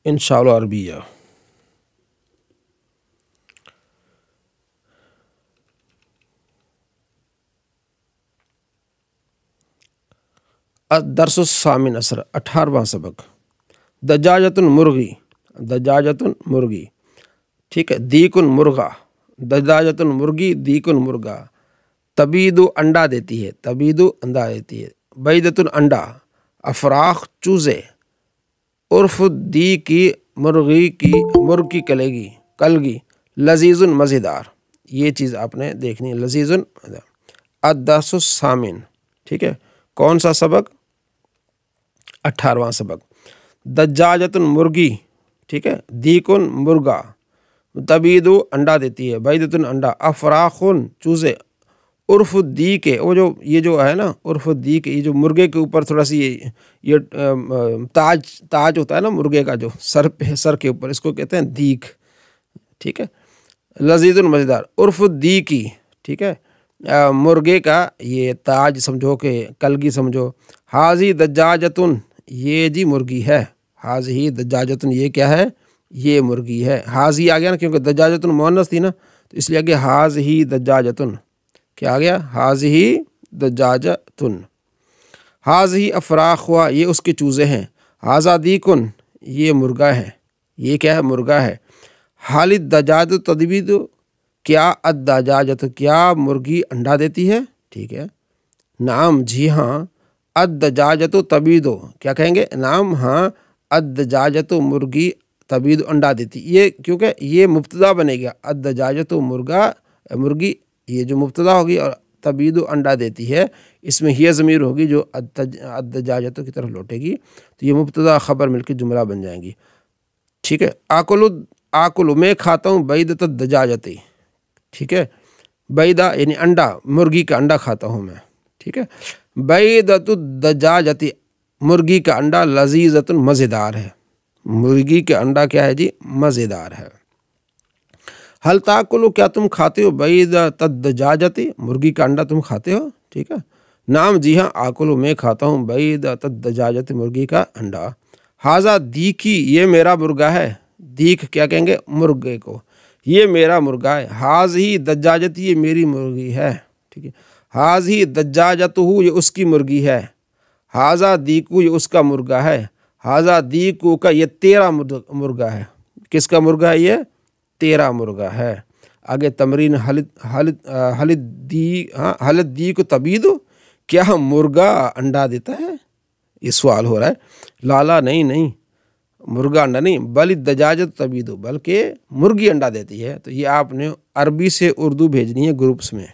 انشاءاللہ عربیہ۔ الدرس الثامن عشر، 18واں سبق۔ دجاجتن مرغی، دجاجتن مرغی، ٹھیک ہے۔ دیکن مرغا، دجاجتن مرغی، دیکن مرغا۔ تبیدو انڈا دیتی ہے، تبیدو انڈا دیتی ہے۔ بیدتن انڈا، افراخ چوزے۔ عرف دی کی مرغی کی، مرغ کی کلیگی، کلگی۔ لذیذ مزیدار، یہ چیز آپ نے دیکھنی ہے، لذیذ۔ الدرس الثامن، ٹھیک ہے۔ کون سا سبق؟ 18واں سبق۔ دجاجتن مرغی، ٹھیک ہے۔ دیکن مرغا، تبیدو انڈا دیتی ہے، بیدتن انڈا، افراخن چوزے۔ عرف دی کے، وہ جو یہ جو ہے نا عرف دی کے، یہ جو مرغے کے اوپر تھوڑا سی یہ تاج ہوتا ہے نا مرغے کا، جو سر پہ، سر کے اوپر، اس کو کہتے ہیں دیک، ٹھیک ہے۔ لذیذ مزیدار، عرف دی کی، ٹھیک ہے، مرغے کا یہ تاج سمجھو کہ کلگی سمجھو۔ حاضی دجاجتن، یہ جی مرغی ہے، حاضی دجاجتن، یہ کیا ہے؟ یہ مرغی ہے۔ حاضی آ گیا نا، کیونکہ دجاجتن مؤنث تھی نا، تو اس لیے آگے حاضی دجاجتن، کیا آ گیا؟ حاضی دجاجتن۔ حاضی افراخ ہوا، یہ اس کے چوزے ہیں۔ حاضا دیکن، یہ مرغا ہے، یہ کیا ہے؟ مرغا ہے۔ حالد دجاجت تدبید، کیا الدجاجت، کیا مرغی انڈا دیتی ہے؟ ٹھیک ہے، نعم، جی ہاں۔ الدجاجت تبیدو، کیا کہیں گے؟ نعم، ہاں۔ الدجاجت مرغی تبید انڈا دیتی، یہ کیونکہ یہ مبتدا بنے گا، الدجاجت مرغا، مرغی یہ جو مبتدا ہوگی، اور تبید انڈا دیتی ہے، اس میں یہ ضمیر ہوگی جو الدجاجت کی طرف لوٹے گی، تو یہ مبتدا خبر مل کے جملہ بن جائیں گی، ٹھیک ہے۔ آکلو، میں کھاتا ہوں، بیدت الدجاجتی، ٹھیک ہے۔ بیدہ یعنی انڈا، مرغی کا انڈا کھاتا ہوں میں، ٹھیک ہے۔ بیدت الدجاجتی، مرغی کا انڈا، لذیذۃ، مزیدار ہے۔ مرغی کا انڈا کیا ہے جی؟ مزیدار ہے۔ حل تاکلو، کیا تم کھاتے ہو؟ بیدۃ الدجاجتی، مرغی کا انڈا تم کھاتے ہو، ٹھیک ہے۔ نعم، جی ہاں۔ آکلو، میں کھاتا ہوں، بیدۃ الدجاجتی، مرغی کا انڈا۔ حاضا دیکی، یہ میرا مرغا ہے، دیک کیا کہیں گے؟ مرغے کو، یہ میرا مرغا ہے۔ حاضی دجاجتی، یہ میری مرغی ہے، ٹھیک ہے۔ حاضی دجاجتہ، یہ اس کی مرغی ہے۔ حاضا دیکو، یہ اس کا مرغا ہے۔ حاضا دیکو کا، یہ تیرا مرغا ہے۔ کس کا مرغا ہے؟ یہ تیرا مرغا ہے۔ آگے تمرین، حلت دیک تبیدو، کیا مرغا انڈا دیتا ہے؟ یہ سوال ہو رہا ہے۔ لالا، نہیں، مرغا انڈا نہیں، بل الدجاجت تبیدو، بلکہ مرغی انڈا دیتی ہے۔ تو یہ آپ نے عربی سے اردو بھیجنی ہے گروپس میں۔